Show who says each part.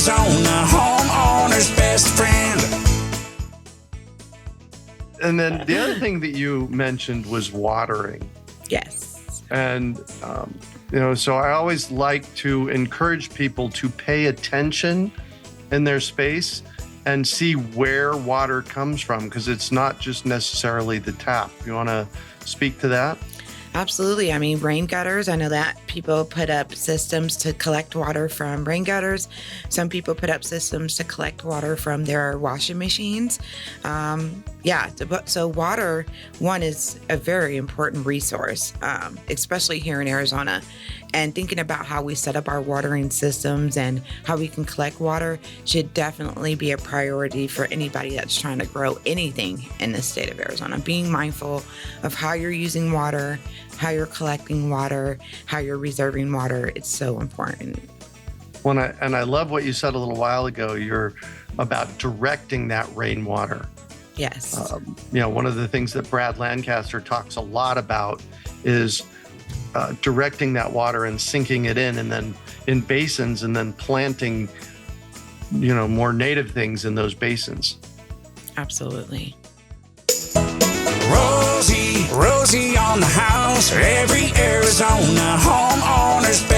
Speaker 1: Arizona, homeowner's best friend.
Speaker 2: And then the other thing that you mentioned was watering.
Speaker 3: Yes.
Speaker 2: And, so I always like to encourage people to pay attention in their space and see where water comes from, because it's not just necessarily the tap. You want to speak to that?
Speaker 3: Absolutely. I mean, rain gutters, I know that people put up systems to collect water from rain gutters. Some people put up systems to collect water from their washing machines. So water, one, is a very important resource, especially here in Arizona. And thinking about how we set up our watering systems and how we can collect water should definitely be a priority for anybody that's trying to grow anything in the state of Arizona. Being mindful of how you're using water, how you're collecting water, how you're reserving water. It's so important.
Speaker 2: I love what you said a little while ago. You're about directing that rainwater.
Speaker 3: Yes.
Speaker 2: One of the things that Brad Lancaster talks a lot about is directing that water and sinking it in, and then in basins, and then planting, more native things in those basins.
Speaker 3: Absolutely.
Speaker 1: Rosie on the house, every Arizona homeowner's best